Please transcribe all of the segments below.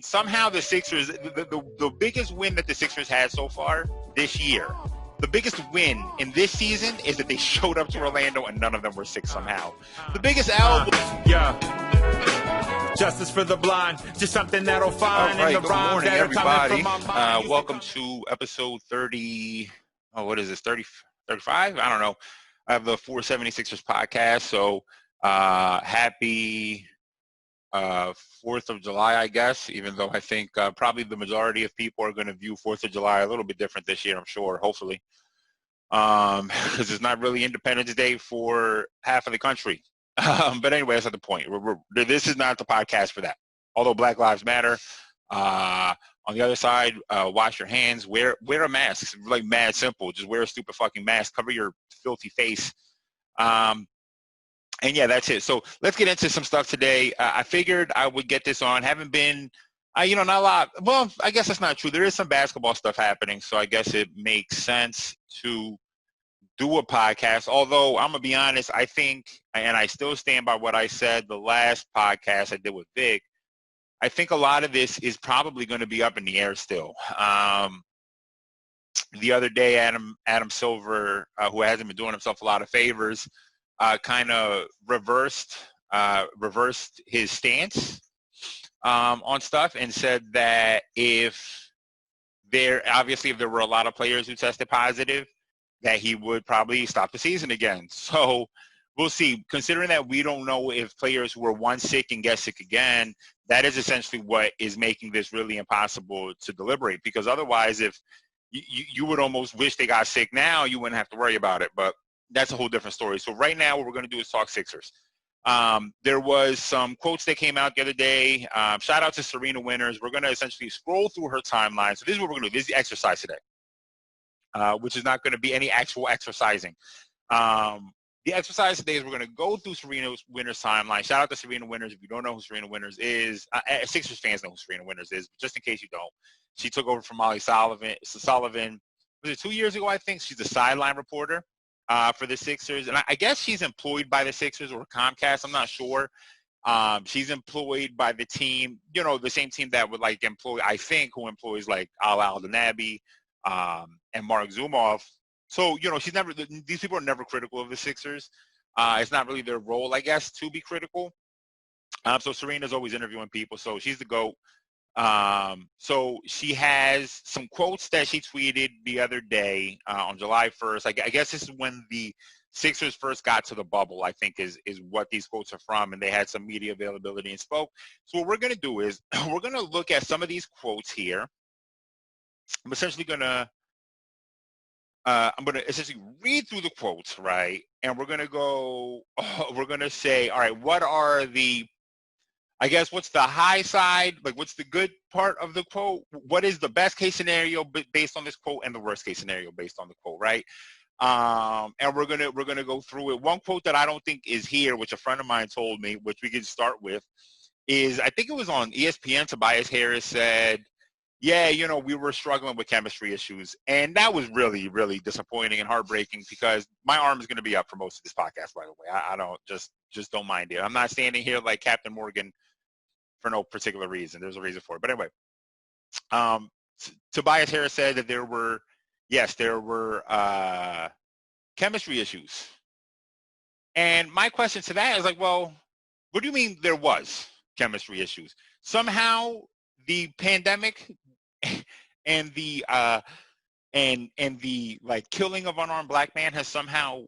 Somehow the Sixers, the biggest win that the Sixers had so far this year, the biggest win in this season is that they showed up to Orlando and none of them were sick somehow. The biggest L. Justice for the blind, just something that'll find. All right, in the good rhymes morning, that are coming everybody. from my mind. Welcome to episode 30. Oh, what is this? 30, 35? I don't know. I have the 476ers podcast. So happy 4th of July, I guess, even though I think probably the majority of people are going to view 4th of July a little bit different this year, I'm sure, hopefully, because it's not really Independence Day for half of the country. But anyway, that's not the point. This is not the podcast for that. Although Black Lives Matter. On the other side, wash your hands, wear a mask. It's like mad simple. Just wear a stupid fucking mask. Cover your filthy face. And yeah, that's it. So let's get into some stuff today. I figured I would get this on. Haven't been, not a lot. Well, I guess that's not true. There is some basketball stuff happening, so I guess it makes sense to do a podcast. Although I'm gonna be honest, I think, and I still stand by what I said the last podcast I did with Vic. I think a lot of this is probably going to be up in the air still. The other day, Adam Silver, who hasn't been doing himself a lot of favors, kind of reversed his stance on stuff and said that if there were a lot of players who tested positive, that he would probably stop the season again. So we'll see. Considering that we don't know if players who are once sick and get sick again, that is essentially what is making this really impossible to deliberate. Because otherwise, if you would almost wish they got sick now, you wouldn't have to worry about it. But that's a whole different story. So right now, what we're going to do is talk Sixers. There was some quotes that came out the other day. Shout out to Serena Winters. We're going to essentially scroll through her timeline. So this is what we're going to do. This is the exercise today, which is not going to be any actual exercising. The exercise today is we're going to go through Serena Winters' timeline. Shout out to Serena Winters. If you don't know who Serena Winters is, Sixers fans know who Serena Winters is, but just in case you don't, she took over from Molly Sullivan. Was it 2 years ago, I think? She's a sideline reporter for the Sixers. And I guess she's employed by the Sixers or Comcast. I'm not sure. She's employed by the team, the same team that would employ, I think, who employs Al Aldanabi and Mark Zumoff. So, these people are never critical of the Sixers. It's not really their role, I guess, to be critical. So Serena's always interviewing people. So she's the GOAT. So she has some quotes that she tweeted the other day on July 1st. I guess this is when the Sixers first got to the bubble, I think is what these quotes are from. And they had some media availability and spoke. So what we're going to do is we're going to look at some of these quotes here. I'm essentially going to essentially read through the quotes, right? And we're going to say, all right, what's the high side? What's the good part of the quote? What is the best case scenario based on this quote and the worst case scenario based on the quote, right? And we're going to go through it. One quote that I don't think is here, which a friend of mine told me, which we can start with, is I think it was on ESPN. Tobias Harris said, yeah, we were struggling with chemistry issues. And that was really, really disappointing and heartbreaking because my arm is going to be up for most of this podcast, by the way. I don't just don't mind it. I'm not standing here like Captain Morgan for no particular reason. There's a reason for it. But anyway, Tobias Harris said that there were chemistry issues. And my question to that is well, what do you mean there was chemistry issues? Somehow the pandemic and the killing of unarmed black man has somehow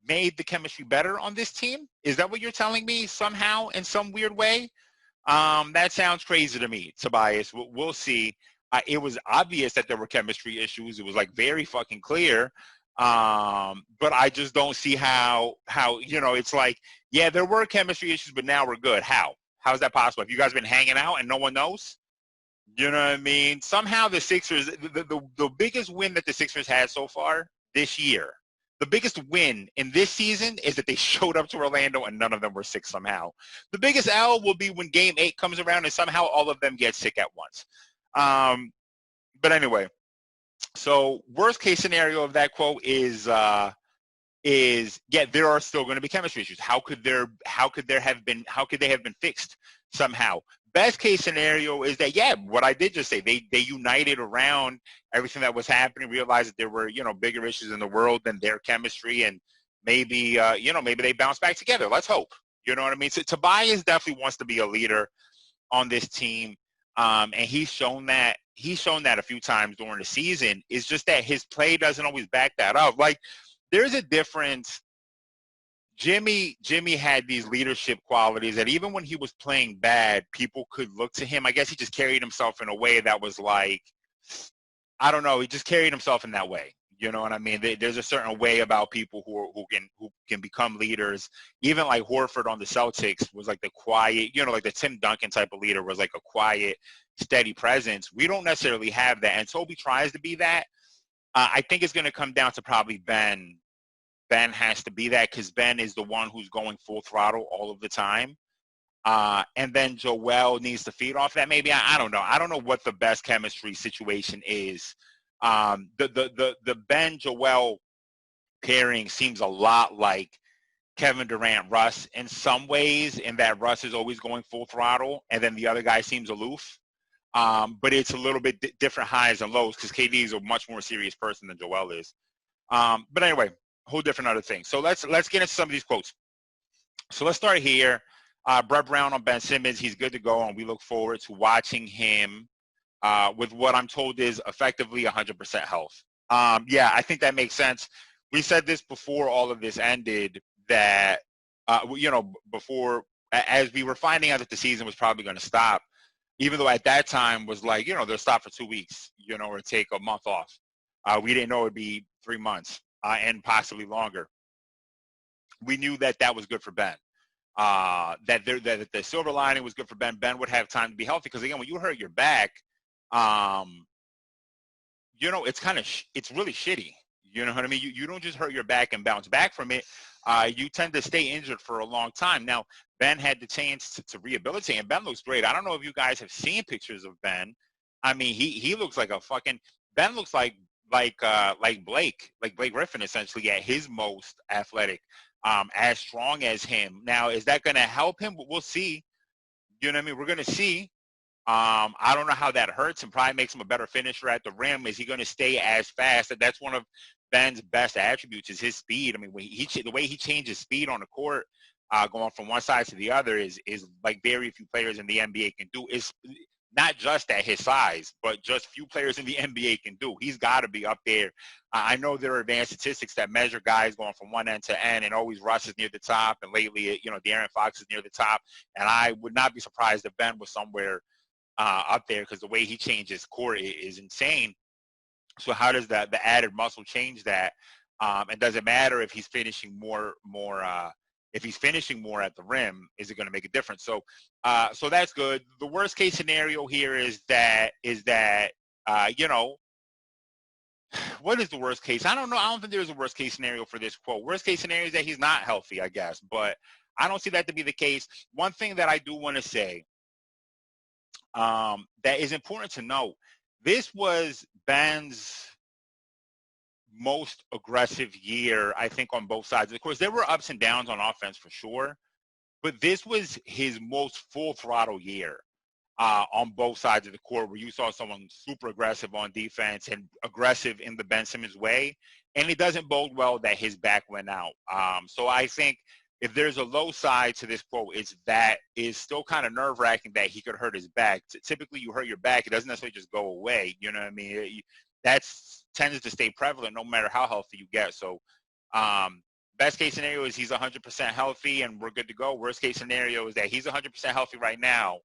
made the chemistry better on this team? Is that what you're telling me? Somehow, in some weird way? That sounds crazy to me, Tobias. We'll see. It was obvious that there were chemistry issues. It was very fucking clear. But I just don't see how it's yeah, there were chemistry issues, but now we're good. How is that possible? Have you guys been hanging out and no one knows? You know what I mean? Somehow the Sixers, the biggest win that the Sixers had so far this year, the biggest win in this season is that they showed up to Orlando and none of them were sick somehow. The biggest L will be when Game 8 comes around and somehow all of them get sick at once. But anyway, so worst case scenario of that quote is there are still going to be chemistry issues. How could they have been fixed somehow? best case scenario is that, yeah, what I did just say, they united around everything that was happening, realized that there were, bigger issues in the world than their chemistry, and maybe, maybe they bounce back together. Let's hope. You know what I mean? So Tobias definitely wants to be a leader on this team. And he's shown that a few times during the season. It's just that his play doesn't always back that up. Like, there's a difference. Jimmy had these leadership qualities that even when he was playing bad, people could look to him. I guess he just carried himself in a way that was like, I don't know, he just carried himself in that way. You know what I mean? There's a certain way about people who can become leaders. Even like Horford on the Celtics was like the quiet, like the Tim Duncan type of leader, was like a quiet, steady presence. We don't necessarily have that, and Toby tries to be that. I think it's going to come down to probably Ben. Ben has to be that because Ben is the one who's going full throttle all of the time. And then Joel needs to feed off that. Maybe I don't know. I don't know what the best chemistry situation is. The Ben Joel pairing seems a lot like Kevin Durant Russ in some ways, in that Russ is always going full throttle, and then the other guy seems aloof. But it's a little bit different highs and lows because KD is a much more serious person than Joel is. But anyway, whole different other thing. So let's get into some of these quotes. So let's start here. Brett Brown on Ben Simmons. He's good to go, and we look forward to watching him with what I'm told is effectively 100% health. Yeah, I think that makes sense. We said this before all of this ended, that, before, as we were finding out that the season was probably going to stop, even though at that time was like, they'll stop for 2 weeks, or take a month off. We didn't know it'd be 3 months and possibly longer. We knew that was good for Ben. That the silver lining was good for Ben. Ben would have time to be healthy because, again, when you hurt your back, it's kind of it's really shitty. You know what I mean? You don't just hurt your back and bounce back from it. You tend to stay injured for a long time. Now, Ben had the chance to rehabilitate, and Ben looks great. I don't know if you guys have seen pictures of Ben. I mean, he looks like a fucking Ben looks like Blake Griffin, essentially, at his most athletic, as strong as him. Now, is that going to help him? We'll see. You know what I mean? We're going to see. I don't know how that hurts him. Probably makes him a better finisher at the rim. Is he going to stay as fast? That's one of Ben's best attributes, is his speed. I mean, when the way he changes speed on the court, going from one side to the other, is like very few players in the NBA can do. Is not just at his size, but just few players in the NBA can do. He's got to be up there. I know there are advanced statistics that measure guys going from one end to end, and always Russ is near the top, and lately, De'Aaron Fox is near the top. And I would not be surprised if Ben was somewhere up there, because the way he changes court is insane. So how does the added muscle change that? And does it matter if he's finishing more if he's finishing more at the rim? Is it going to make a difference? So so that's good. The worst case scenario here is that what is the worst case? I don't know. I don't think there's a worst case scenario for this quote. Worst case scenario is that he's not healthy, I guess, but I don't see that to be the case. One thing that I do want to say, that is important to note, this was Ben's most aggressive year, I think, on both sides. Of course, there were ups and downs on offense for sure, but this was his most full throttle year on both sides of the court, where you saw someone super aggressive on defense and aggressive in the Ben Simmons way. And it doesn't bode well that his back went out. So I think if there's a low side to this quote, it's that is still kind of nerve-wracking that he could hurt his back. Typically, you hurt your back, it doesn't necessarily just go away. You know what I mean? That tends to stay prevalent no matter how healthy you get. So best case scenario is he's 100% healthy and we're good to go. Worst case scenario is that he's 100% healthy right now,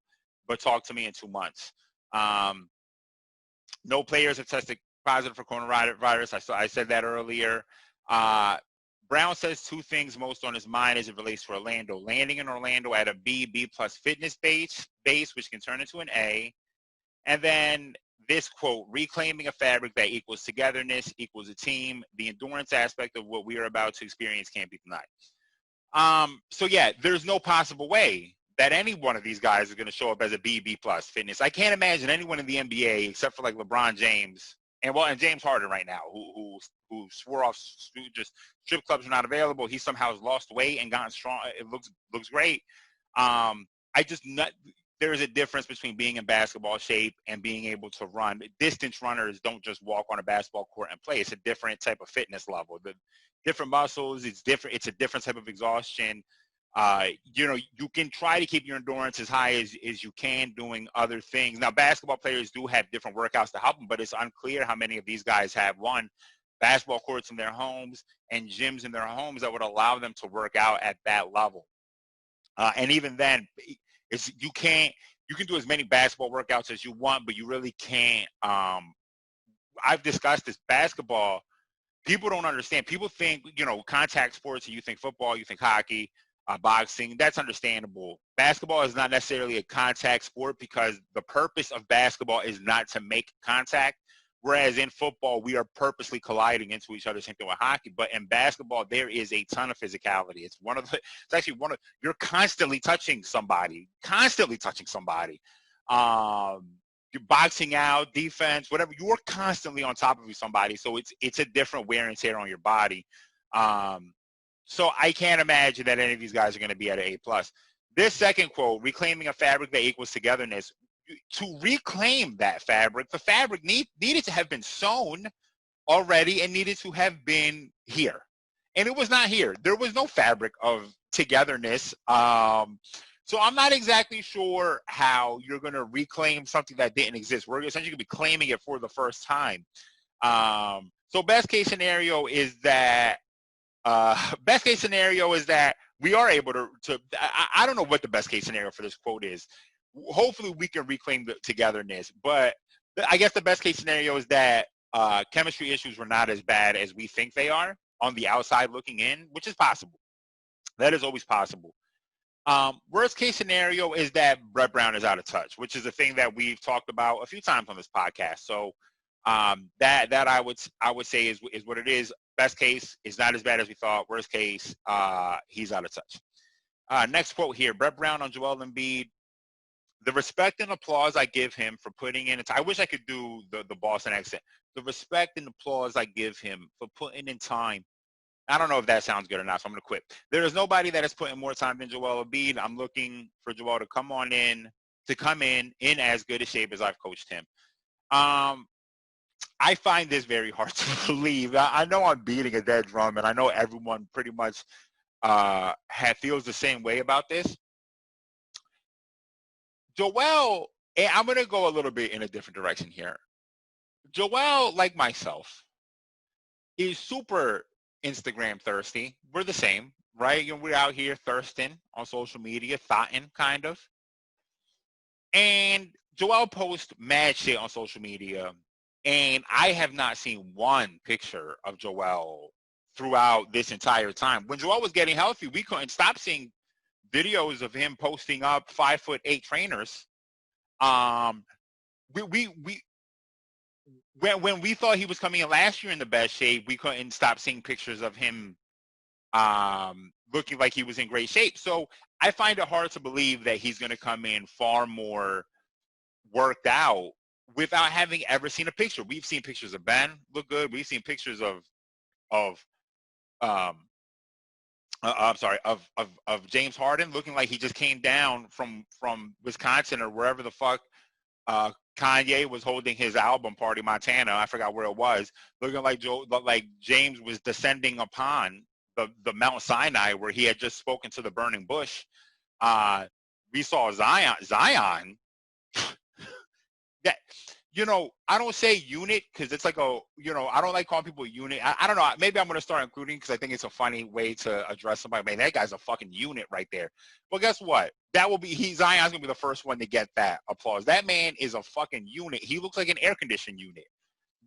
but talk to me in 2 months. No players have tested positive for coronavirus. I said that earlier. Brown says two things most on his mind as it relates to Orlando. Landing in Orlando at a B+ fitness base, which can turn into an A. And then this quote, reclaiming a fabric that equals togetherness, equals a team. The endurance aspect of what we are about to experience can't be denied. So yeah, there's no possible way that any one of these guys is going to show up as a B+ fitness. I can't imagine anyone in the NBA except for like LeBron James and James Harden right now, who swore off just strip clubs are not available. He somehow has lost weight and gotten strong. It looks great. there is a difference between being in basketball shape and being able to run. Distance runners don't just walk on a basketball court and play. It's a different type of fitness level. The different muscles, it's different. It's a different type of exhaustion. You can try to keep your endurance as high as you can doing other things. Now, basketball players do have different workouts to help them, but it's unclear how many of these guys have, one, basketball courts in their homes and gyms in their homes that would allow them to work out at that level. And even then, you can do as many basketball workouts as you want, but you really can't. I've discussed this. Basketball, people don't understand. People think, contact sports, and you think football, you think hockey, boxing. That's understandable. Basketball is not necessarily a contact sport because the purpose of basketball is not to make contact. Whereas in football, we are purposely colliding into each other, same thing with hockey. But in basketball, there is a ton of physicality. You're constantly touching somebody. You're boxing out, defense, whatever. You're constantly on top of somebody. So it's a different wear and tear on your body. So I can't imagine that any of these guys are going to be at an A+. This second quote, reclaiming a fabric that equals togetherness. To reclaim that fabric, the fabric needed to have been sewn already and needed to have been here. And it was not here. There was no fabric of togetherness. So I'm not exactly sure how you're going to reclaim something that didn't exist. We're essentially going to be claiming it for the first time. So best case scenario is that we are able to I don't know what the best case scenario for this quote is. Hopefully we can reclaim the togetherness, but I guess the best case scenario is that chemistry issues were not as bad as we think they are on the outside looking in, which is possible. That is always possible. Worst case scenario is that Brett Brown is out of touch, which is a thing that we've talked about a few times on this podcast. So that I would say is what it is. Best case is not as bad as we thought. Worst case, he's out of touch. Next quote here, Brett Brown on Joel Embiid. The respect and applause I give him for putting in, I wish I could do the Boston accent. The respect and applause I give him for putting in time. I don't know if that sounds good or not, so I'm going to quit. There is nobody that has put in more time than Joel Embiid. I'm looking for Joel to come in as good a shape as I've coached him. I find this very hard to believe. I know I'm beating a dead drum, and I know everyone pretty much feels the same way about this. Joel, and I'm going to go a little bit in a different direction here. Joel, like myself, is super Instagram thirsty. We're the same, right? We're out here thirsting on social media, thotting kind of. And Joel posts mad shit on social media, and I have not seen one picture of Joel throughout this entire time. When Joel was getting healthy, we couldn't stop seeing videos of him posting up 5'8" trainers. When we thought he was coming in last year in the best shape, we couldn't stop seeing pictures of him looking like he was in great shape. So I find it hard to believe that he's going to come in far more worked out without having ever seen a picture. We've seen pictures of Ben look good. We've seen pictures of James Harden looking like he just came down from Wisconsin or wherever the fuck Kanye was holding his album party, Montana. I forgot where it was. Looking like James was descending upon the Mount Sinai where he had just spoken to the burning bush. We saw Zion. That, I don't say unit because it's like I don't like calling people unit. I don't know. Maybe I'm going to start including because I think it's a funny way to address somebody. Man, that guy's a fucking unit right there. Well, guess what? Zion's going to be the first one to get that applause. That man is a fucking unit. He looks like an air conditioned unit.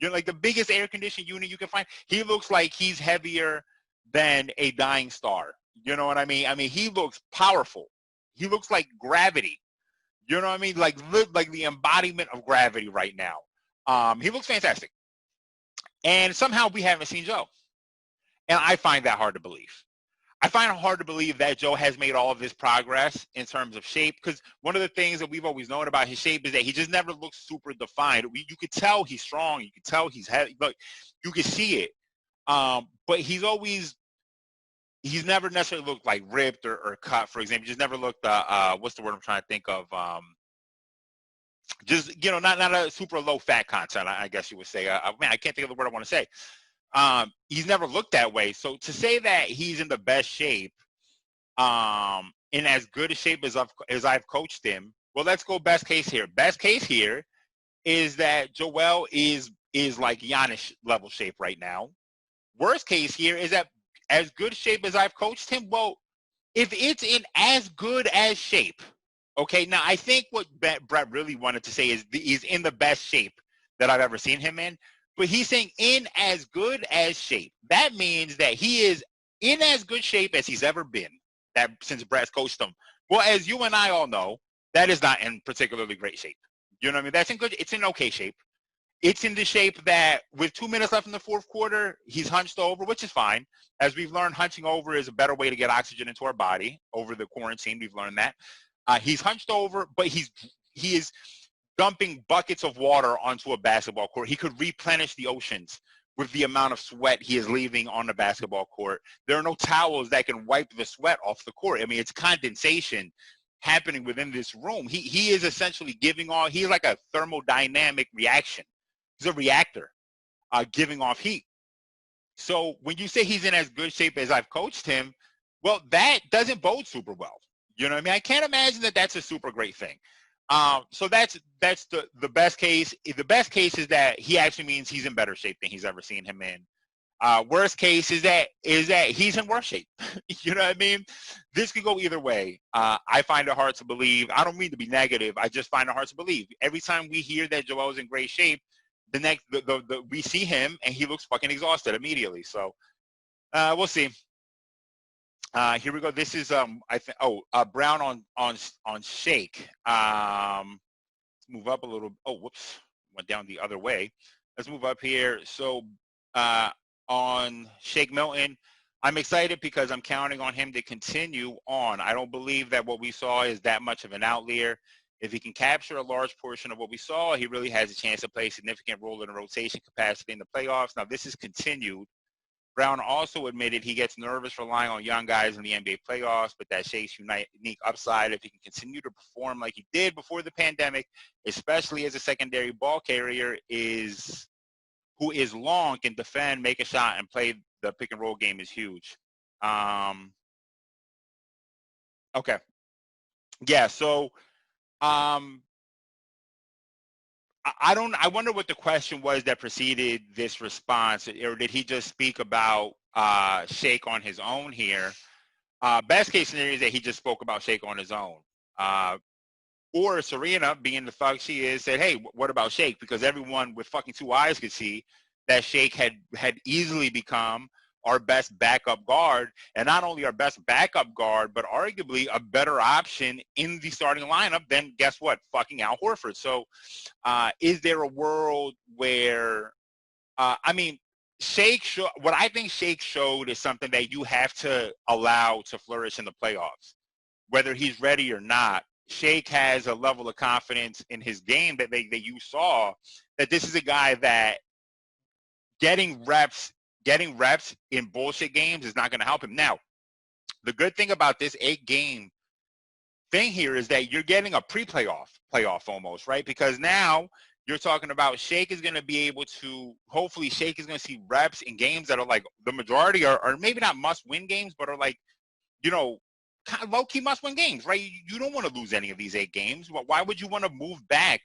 Like the biggest air conditioned unit you can find. He looks like he's heavier than a dying star. You know what I mean? I mean, he looks powerful. He looks like gravity. You know what I mean? Like the embodiment of gravity right now. He looks fantastic. And somehow we haven't seen Joe. And I find that hard to believe. I find it hard to believe that Joe has made all of this progress in terms of shape because one of the things that we've always known about his shape is that he just never looks super defined. You could tell he's strong. You could tell he's heavy. Look, you could see it. But he's never necessarily looked like ripped or cut, for example. He just never looked, what's the word I'm trying to think of? Just, not a super low fat content, I guess you would say. Man, I can't think of the word I want to say. He's never looked that way. So to say that he's in the best shape, in as good a shape as I've coached him, well, let's go best case here. Best case here is that Joel is like Giannis level shape right now. Worst case here is that as good shape as I've coached him, well, if it's in as good as shape, okay, now I think what Brett really wanted to say is he's in the best shape that I've ever seen him in, but he's saying in as good as shape. That means that he is in as good shape as he's ever been since Brett's coached him. Well, as you and I all know, that is not in particularly great shape. You know what I mean? That's in good. It's in okay shape. It's in the shape that with 2 minutes left in the fourth quarter, he's hunched over, which is fine. As we've learned, hunching over is a better way to get oxygen into our body over the quarantine. We've learned that. He's hunched over, but he is dumping buckets of water onto a basketball court. He could replenish the oceans with the amount of sweat he is leaving on the basketball court. There are no towels that can wipe the sweat off the court. I mean, it's condensation happening within this room. He is essentially giving off, he's like a thermodynamic reaction. He's a reactor giving off heat. So when you say he's in as good shape as I've coached him, well, that doesn't bode super well. You know what I mean? I can't imagine that that's a super great thing. So that's the best case. The best case is that he actually means he's in better shape than he's ever seen him in. Worst case is that he's in worse shape. You know what I mean? This could go either way. I find it hard to believe. I don't mean to be negative. I just find it hard to believe. Every time we hear that Joel's in great shape, we see him and he looks fucking exhausted immediately. So we'll see. Here we go. This is Brown on Shake. Let's move up a little. Oh, whoops, went down the other way. Let's move up here. So on Shake Milton, I'm excited because I'm counting on him to continue on. I don't believe that what we saw is that much of an outlier. If he can capture a large portion of what we saw, he really has a chance to play a significant role in the rotation capacity in the playoffs. Now, this is continued. Brown also admitted he gets nervous relying on young guys in the NBA playoffs, but that Shake's unique upside, if he can continue to perform like he did before the pandemic, especially as a secondary ball carrier, who is long, can defend, make a shot, and play the pick and roll game is huge. Okay. Yeah, so I wonder what the question was that preceded this response, or did he just speak about Shake on his own here? Best case scenario is that he just spoke about Shake on his own. Or Serena, being the thug she is, said, hey, what about Shake? Because everyone with fucking two eyes could see that Shake had easily become our best backup guard, and not only our best backup guard, but arguably a better option in the starting lineup than, guess what, fucking Al Horford. So is there a world where, what I think Shake showed is something that you have to allow to flourish in the playoffs. Whether he's ready or not, Shake has a level of confidence in his game that you saw, that this is a guy that getting reps in bullshit games is not going to help him. Now, the good thing about this 8-game thing here is that you're getting a playoff almost, right? Because now you're talking about Shake is going to be able to, hopefully Shake is going to see reps in games that are like, the majority are maybe not must-win games, but are like, kind of low-key must-win games, right? You don't want to lose any of these 8 games. Why would you want to move back?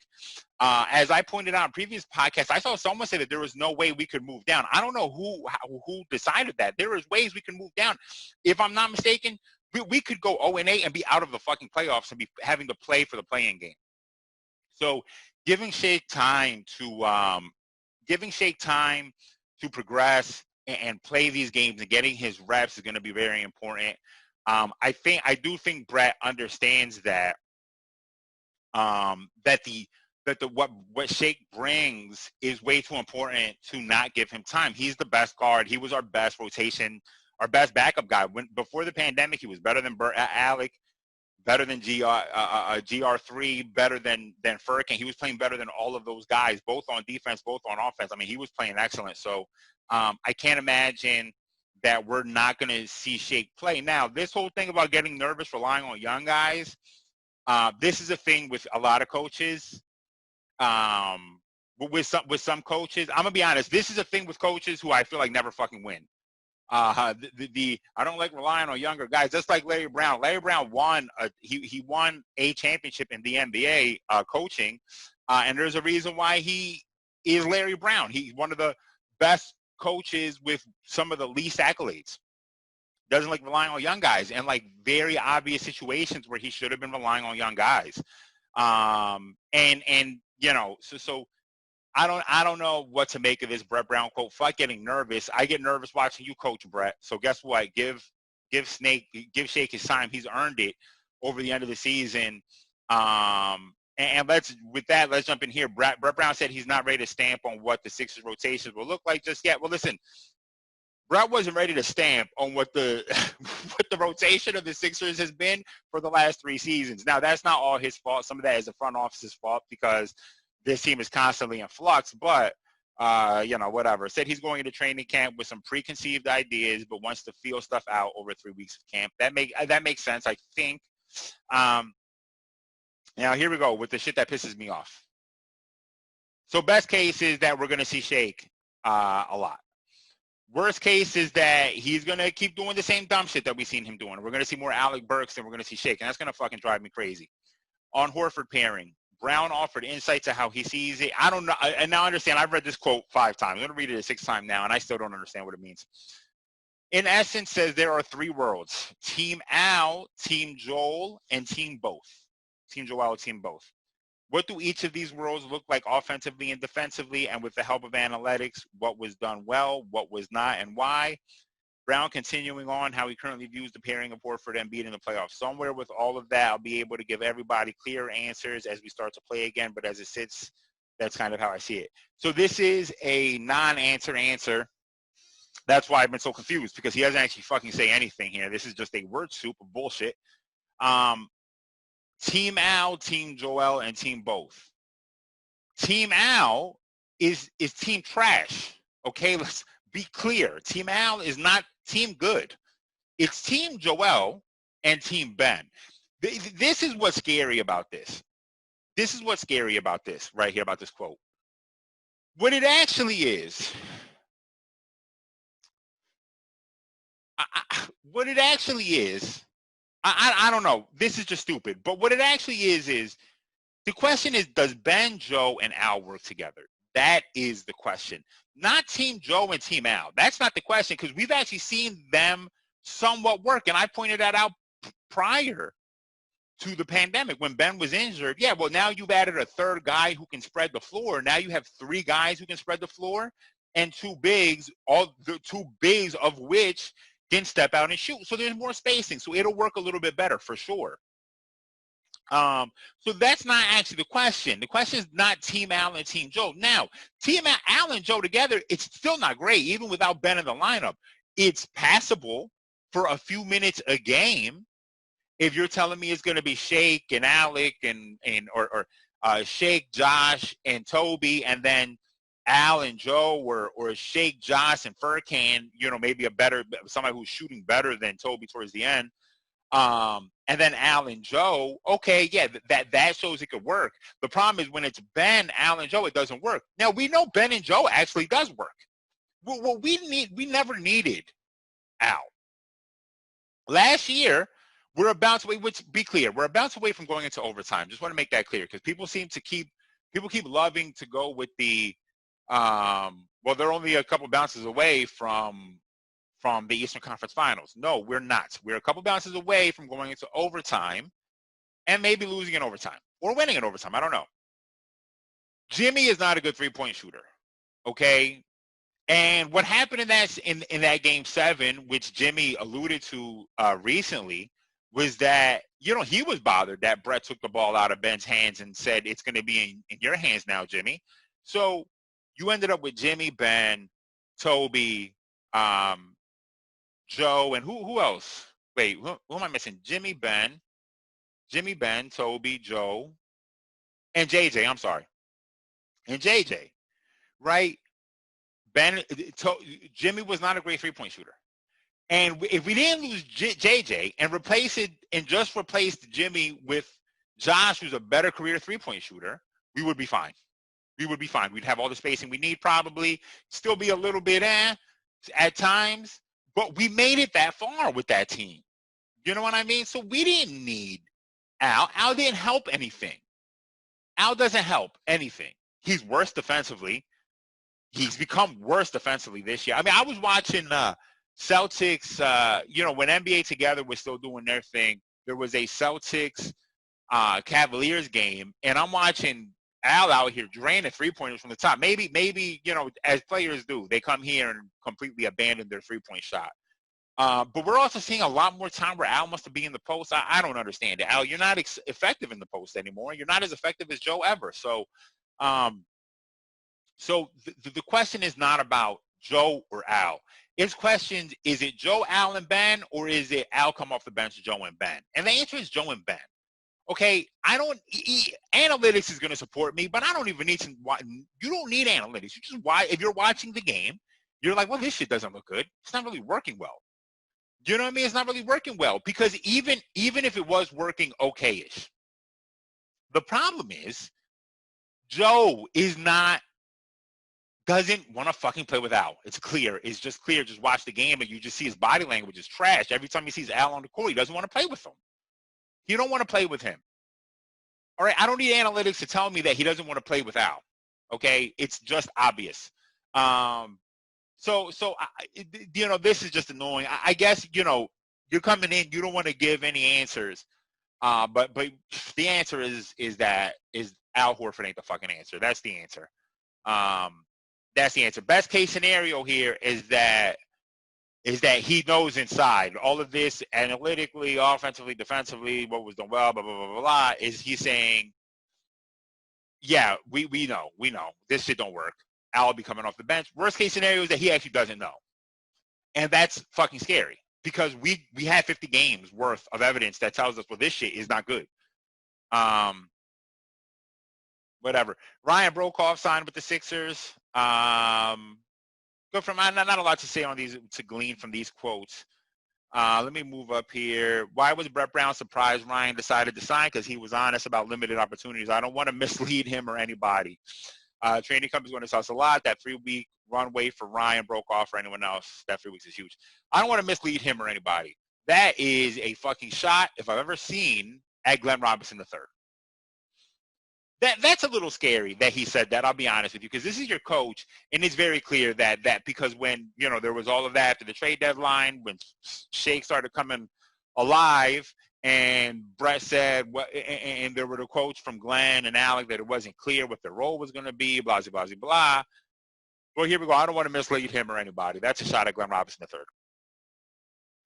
As I pointed out in previous podcasts, I saw someone say that there was no way we could move down. I don't know who decided that. There is ways we can move down. If I'm not mistaken, we could go 0-8 and be out of the fucking playoffs and be having to play for the play-in game. So giving Shake time to progress and play these games and getting his reps is going to be very important. I do think Brett understands that what Shake brings is way too important to not give him time. He's the best guard. He was our best rotation, our best backup guy. Before the pandemic, he was better than Alec, better than GR3, better than Furkan. He was playing better than all of those guys, both on defense, both on offense. I mean, he was playing excellent. So I can't imagine that we're not going to see Shake play. Now, this whole thing about getting nervous, relying on young guys, this is a thing with a lot of coaches. with some coaches, I'm gonna be honest. This is a thing with coaches who I feel like never fucking win. I don't like relying on younger guys. Just like Larry Brown. Larry Brown won. He won a championship in the NBA coaching, and there's a reason why he is Larry Brown. He's one of the best coaches with some of the least accolades. Doesn't like relying on young guys, and like very obvious situations where he should have been relying on young guys. And you know, so I don't know what to make of this Brett Brown quote. Fuck getting nervous. I get nervous watching you coach, Brett. So guess what? Give Shake his time. He's earned it over the end of the season. And let's jump in here. Brett Brown said he's not ready to stamp on what the Sixers rotations will look like just yet. Well, listen, Brett wasn't ready to stamp on what the what the rotation of the Sixers has been for the last 3 seasons. Now, that's not all his fault. Some of that is the front office's fault because this team is constantly in flux, but, you know, whatever. Said he's going into training camp with some preconceived ideas, but wants to feel stuff out over 3 weeks of camp. That makes sense, I think. Now, here we go with the shit that pisses me off. So best case is that we're going to see Shake a lot. Worst case is that he's going to keep doing the same dumb shit that we've seen him doing. We're going to see more Alec Burks than we're going to see Shake, and that's going to fucking drive me crazy. On Horford pairing, Brown offered insight to how he sees it. I don't know. And now I understand. I've read this quote 5 times. I'm going to read it a 6th time now, and I still don't understand what it means. In essence, says there are 3 worlds: Team Al, Team Joel, and Team Both. Team Joel, Team Both. What do each of these worlds look like offensively and defensively, and with the help of analytics, what was done well, what was not, and why? Brown continuing on how he currently views the pairing of Horford and Embiid in the playoffs. Somewhere with all of that, I'll be able to give everybody clear answers as we start to play again, but as it sits, that's kind of how I see it. So this is a non-answer answer. That's why I've been so confused, because he doesn't actually fucking say anything here. This is just a word soup of bullshit. Team Al, Team Joel, and Team Both. Team Al is team trash. Okay, let's be clear. Team Al is not team good. It's Team Joel and Team Ben. This is what's scary about this. This is what's scary about this right here, about this quote. What it actually is, I don't know. This is just stupid. But what it actually is the question is, does Ben, Joe, and Al work together? That is the question. Not Team Joe and Team Al. That's not the question, because we've actually seen them somewhat work. And I pointed that out prior to the pandemic when Ben was injured. Yeah, well, now you've added a 3rd guy who can spread the floor. Now you have 3 guys who can spread the floor and 2 bigs, all the 2 bigs of which can step out and shoot. So there's more spacing. So it'll work a little bit better for sure. So that's not actually the question. The question is not Team Al and Team Joe. Now, Team Al and Joe together, it's still not great, even without Ben in the lineup. It's passable for a few minutes a game. If you're telling me it's going to be Shake and Alec or Shake, Josh, and Toby, and then Al and Joe, or Shake, Josh, and Furkan, you know, maybe somebody who's shooting better than Toby towards the end. And then Al and Joe, okay, yeah, that shows it could work. The problem is when it's Ben, Al, and Joe, it doesn't work. Now, we know Ben and Joe actually does work. What we never needed Al. Last year, we're about to wait. Be clear, we're about to wait from going into overtime. Just want to make that clear, because people keep loving to go with the well, they're only a couple bounces away from the Eastern Conference Finals. No, we're not. We're a couple bounces away from going into overtime and maybe losing in overtime or winning in overtime. I don't know. Jimmy is not a good 3-point shooter, okay? And what happened in that Game 7, which Jimmy alluded to recently, was that, you know, he was bothered that Brett took the ball out of Ben's hands and said, it's going to be in your hands now, Jimmy. So you ended up with Jimmy, Ben, Toby, Joe, and who else? Wait, who am I missing? Jimmy, Ben, Toby, Joe, and JJ. I'm sorry. And JJ, right? Jimmy was not a great 3-point shooter. And if we didn't lose JJ and just replaced Jimmy with Josh, who's a better career 3-point shooter, we would be fine. We would be fine. We'd have all the spacing we need probably. Still be a little bit at times, but we made it that far with that team. You know what I mean? So we didn't need Al. Al didn't help anything. Al doesn't help anything. He's worse defensively. He's become worse defensively this year. I mean, I was watching Celtics, when NBA Together was still doing their thing. There was a Celtics Cavaliers game, and I'm watching Al out here draining three-pointers from the top. Maybe as players do, they come here and completely abandon their three-point shot. But we're also seeing a lot more time where Al must be in the post. I don't understand it. Al, you're not effective in the post anymore. You're not as effective as Joe ever. So the question is not about Joe or Al. It's questions, is it Joe, Al, and Ben, or is it Al come off the bench, Joe, and Ben? And the answer is Joe and Ben. Okay, analytics is going to support me, but I don't even need to. You don't need analytics. You just if you're watching the game, you're like, well, this shit doesn't look good. It's not really working well. You know what I mean? It's not really working well because even if it was working okay-ish, the problem is Joe doesn't want to fucking play with Al. It's clear. It's just clear. Just watch the game and you just see his body language is trash. Every time he sees Al on the court, he doesn't want to play with him. He don't want to play with him. All right, I don't need analytics to tell me that he doesn't want to play with Al. Okay, it's just obvious. So this is just annoying. I guess you're coming in. You don't want to give any answers. But the answer is Al Horford ain't the fucking answer. That's the answer. That's the answer. Best case scenario here is that he knows inside all of this analytically, offensively, defensively, what was done well, blah, blah, blah, blah, blah, is he saying, yeah, we know. This shit don't work. Al will be coming off the bench. Worst case scenario is that he actually doesn't know. And that's fucking scary because we had 50 games worth of evidence that tells us, well, this shit is not good. Whatever. Ryan Brokoff signed with the Sixers. Good from not a lot to say on these to glean from these quotes. Let me move up here. Why was Brett Brown surprised Ryan decided to sign? Because he was honest about limited opportunities. I don't want to mislead him or anybody. Training camp is going to tell us a lot. That 3-week runway for Ryan Brokoff or anyone else, that 3 weeks is huge. I don't want to mislead him or anybody. That is a fucking shot, if I've ever seen, at Glenn Robinson III. That's a little scary that he said that. I'll be honest with you, because this is your coach, and it's very clear that because when there was all of that after the trade deadline, when Shake started coming alive, and Brett said and there were the quotes from Glenn and Alec that it wasn't clear what their role was going to be, blah blah blah blah. Well, here we go. I don't want to mislead him or anybody. That's a shot at Glenn Robinson III.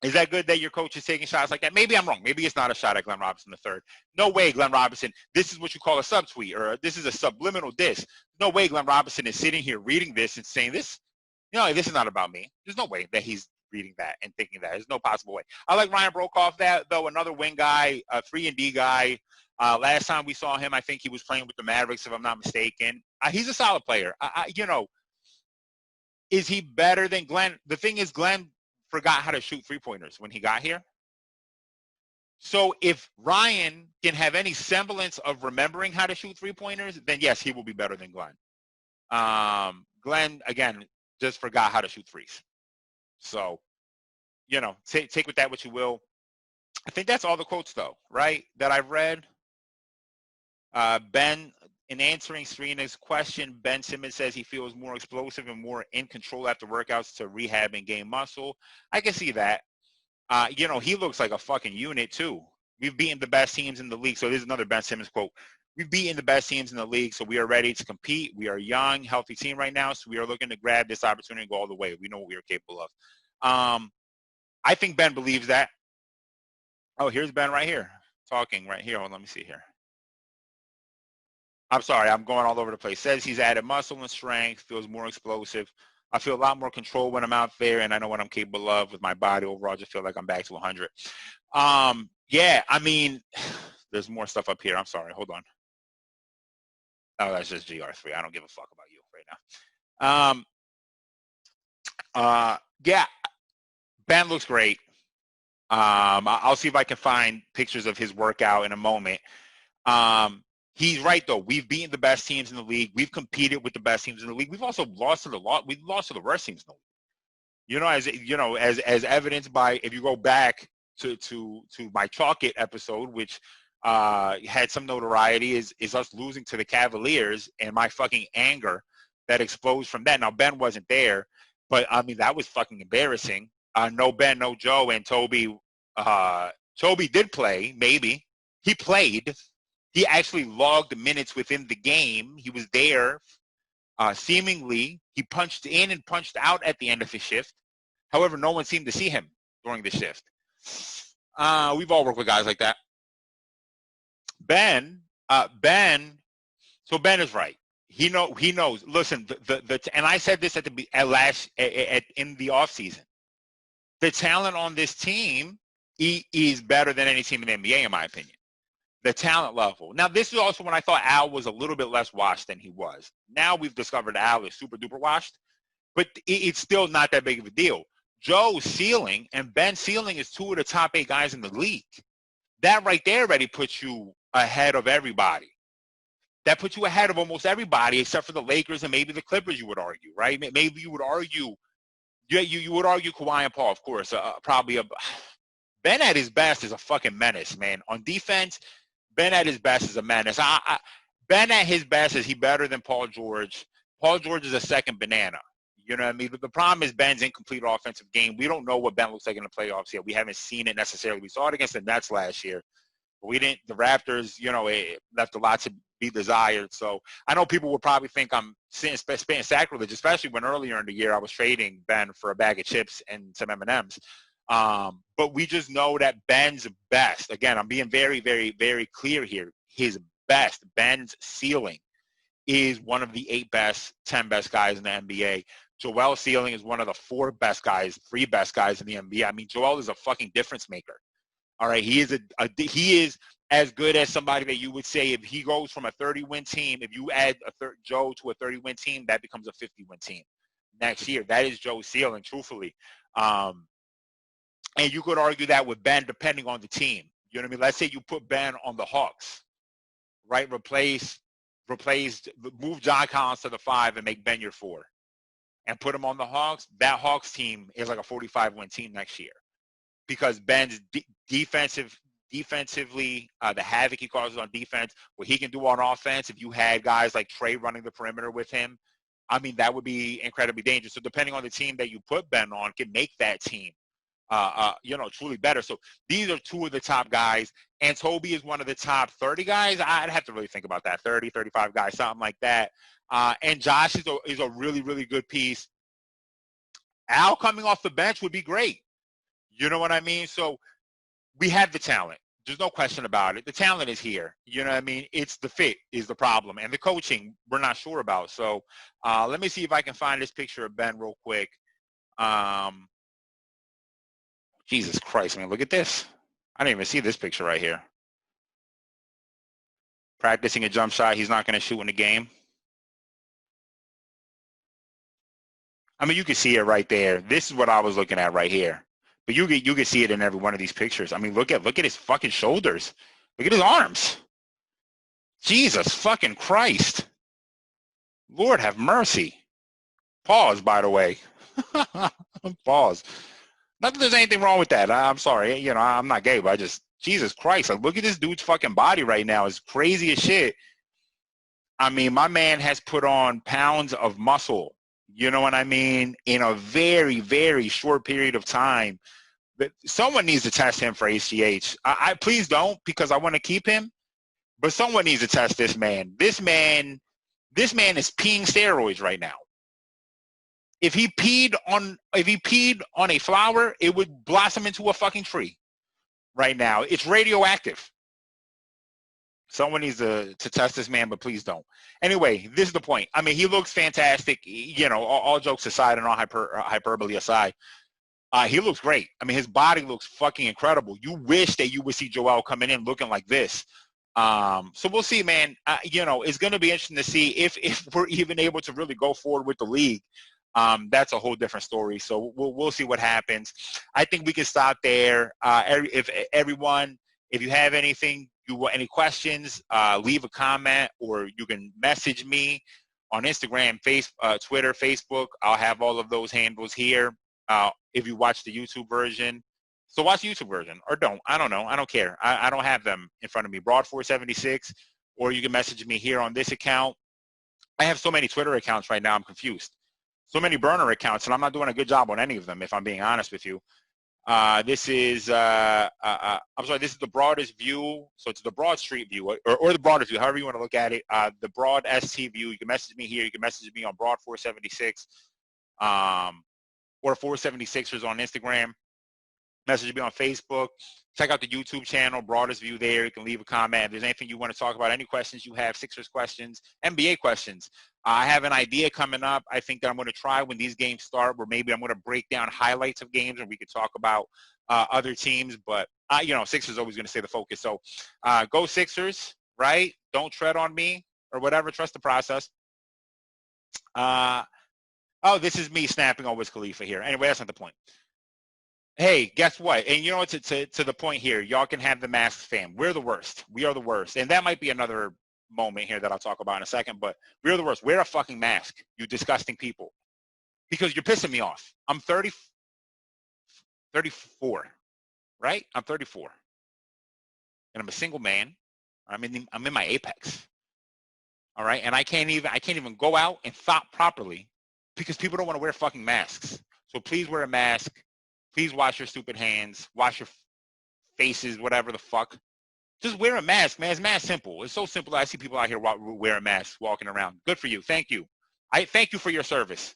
Is that good that your coach is taking shots like that? Maybe I'm wrong. Maybe it's not a shot at Glenn Robinson III. No way, Glenn Robinson. This is what you call a subtweet, or this is a subliminal diss. No way Glenn Robinson is sitting here reading this and saying this. This is not about me. There's no way that he's reading that and thinking that. There's no possible way. I like Ryan Brokoff, though, another wing guy, a 3-and-D guy. Last time we saw him, I think he was playing with the Mavericks, if I'm not mistaken. He's a solid player. Is he better than Glenn? The thing is, Glenn forgot how to shoot three-pointers when he got here. So if Ryan can have any semblance of remembering how to shoot three-pointers, then yes, he will be better than Glenn. Glenn, again, just forgot how to shoot threes. So, take with that what you will. I think that's all the quotes, though, right, that I've read. Ben, in answering Serena's question, Ben Simmons says he feels more explosive and more in control after workouts to rehab and gain muscle. I can see that. He looks like a fucking unit, too. We've beaten the best teams in the league. So this is another Ben Simmons quote. We've beaten the best teams in the league, so we are ready to compete. We are a young, healthy team right now, so we are looking to grab this opportunity and go all the way. We know what we are capable of. I think Ben believes that. Oh, here's Ben right here, talking right here. Hold on, let me see here. I'm sorry, I'm going all over the place. Says he's added muscle and strength, feels more explosive. I feel a lot more control when I'm out there, and I know what I'm capable of with my body. Overall, I just feel like I'm back to 100. Yeah, I mean, there's more stuff up here. I'm sorry. Hold on. Oh, that's just GR3. I don't give a fuck about you right now. Yeah, Ben looks great. I'll see if I can find pictures of his workout in a moment. he's right though. We've beaten the best teams in the league. We've competed with the best teams in the league. We've also lost to the worst teams in the league. As evidenced by, if you go back to my Chalk It episode, which had some notoriety, is us losing to the Cavaliers and my fucking anger that explodes from that. Now Ben wasn't there, but I mean that was fucking embarrassing. No Ben, no Joe, and Toby. Toby did play, maybe. He played. He actually logged minutes within the game. He was there. Seemingly, he punched in and punched out at the end of his shift. However, no one seemed to see him during the shift. We've all worked with guys like that. Ben is right. He knows. Listen, and I said this in the offseason. The talent on this team is better than any team in the NBA, in my opinion. The talent level. Now, this is also when I thought Al was a little bit less washed than he was. Now we've discovered Al is super duper washed, but it's still not that big of a deal. Joe's ceiling and Ben's ceiling is 2 of the top 8 guys in the league. That right there already puts you ahead of everybody. That puts you ahead of almost everybody except for the Lakers and maybe the Clippers, you would argue, right? Maybe you would argue, you would argue Kawhi and Paul, of course. Ben at his best is a fucking menace, man. On defense, Ben at his best is a menace. Ben at his best, is he better than Paul George? Paul George is a second banana. You know what I mean? But the problem is Ben's incomplete offensive game. We don't know what Ben looks like in the playoffs yet. We haven't seen it necessarily. We saw it against the Nets last year. But we didn't. The Raptors, it left a lot to be desired. So I know people would probably think I'm spitting sacrilege, especially when earlier in the year I was trading Ben for a bag of chips and some M&Ms. But we just know that Ben's best, again, I'm being very, very, very clear here, his best, Ben's ceiling is one of the 8 best, 10 best guys in the NBA. Joel's ceiling is one of the 4 best guys, 3 best guys in the NBA. I mean, Joel is a fucking difference maker. All right, he is as good as somebody that you would say if he goes from a 30-win team, if you add Joe to a 30-win team, that becomes a 50-win team next year. That is Joe's ceiling, truthfully. And you could argue that with Ben, depending on the team. You know what I mean? Let's say you put Ben on the Hawks, right? Move John Collins to the 5 and make Ben your 4. And put him on the Hawks. That Hawks team is like a 45-win team next year. Because Ben's defensively, the havoc he causes on defense, what he can do on offense, if you had guys like Trey running the perimeter with him, I mean, that would be incredibly dangerous. So depending on the team that you put Ben on, can make that team truly better. So these are 2 of the top guys, and Toby is one of the top 30 guys. I'd have to really think about that, 30, 35 guys, something like that. And Josh is a really, really good piece. Al coming off the bench would be great. You know what I mean? So we have the talent. There's no question about it. The talent is here. You know what I mean? It's the fit is the problem. And the coaching, we're not sure about. So let me see if I can find this picture of Ben real quick. Jesus Christ, man, look at this. I didn't even see this picture right here. Practicing a jump shot he's not going to shoot in the game. I mean, you can see it right there. This is what I was looking at right here. But you can see it in every one of these pictures. I mean, look at his fucking shoulders. Look at his arms. Jesus fucking Christ. Lord have mercy. Pause, by the way. Pause. Not that there's anything wrong with that. I'm sorry. I'm not gay, but I just, Jesus Christ. Like, look at this dude's fucking body right now. It's crazy as shit. I mean, my man has put on pounds of muscle. You know what I mean? In a very, very short period of time. But someone needs to test him for HGH. I please don't, because I want to keep him. But someone needs to test this man. This man is peeing steroids right now. If he peed on a flower, it would blossom into a fucking tree right now. It's radioactive. Someone needs to test this man, but please don't. Anyway, this is the point. I mean, he looks fantastic. All jokes aside and all hyperbole aside, he looks great. I mean, his body looks fucking incredible. You wish that you would see Joel coming in looking like this. So we'll see, man. It's going to be interesting to see if we're even able to really go forward with the league. That's a whole different story. So we'll see what happens. I think we can stop there. If you have anything you want any questions, leave a comment, or you can message me on Instagram, Twitter, Facebook. I'll have all of those handles here. If you watch the YouTube version, so watch the YouTube version, or don't. I don't know. I don't care. I don't have them in front of me. Broad476, or you can message me here on this account. I have so many Twitter accounts right now, I'm confused. So many burner accounts, and I'm not doing a good job on any of them, if I'm being honest with you. This is, I'm sorry, this is the broadest view. So it's the Broad Street view, or the broadest view, however you want to look at it. The Broad ST view. You can message me here. You can message me on Broad476, or 476ers on Instagram. Message me on Facebook. Check out the YouTube channel, Broadest View there. You can leave a comment. If there's anything you want to talk about, any questions you have, Sixers questions, NBA questions. I have an idea coming up. I think that I'm going to try when these games start, where maybe I'm going to break down highlights of games and we could talk about other teams. But, Sixers always going to stay the focus. So go Sixers, right? Don't tread on me or whatever. Trust the process. Oh, this is me snapping on Wiz Khalifa here. Anyway, that's not the point. Hey, guess what? And you know what? To the point here, y'all can have the masks fam. We're the worst. We are the worst. And that might be another moment here that I'll talk about in a second, but we're the worst. Wear a fucking mask, you disgusting people. Because you're pissing me off. I'm 34, right? I'm 34. And I'm a single man. I'm in my apex. All right? And I can't even go out and thought properly because people don't want to wear fucking masks. So please wear a mask. Please wash your stupid hands, wash your faces, whatever the fuck. Just wear a mask, man. It's mad simple. It's so simple. I see people out here wearing masks, walking around. Good for you. Thank you. I thank you for your service,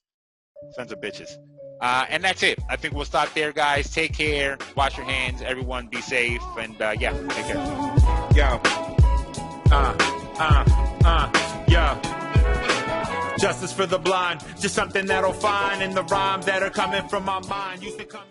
sons of bitches. And that's it. I think we'll stop there, guys. Take care. Wash your hands. Everyone be safe. And, yeah, take care. Yo. Yo. Justice for the blind, just something that'll find in the rhyme that are coming from my mind. Used to come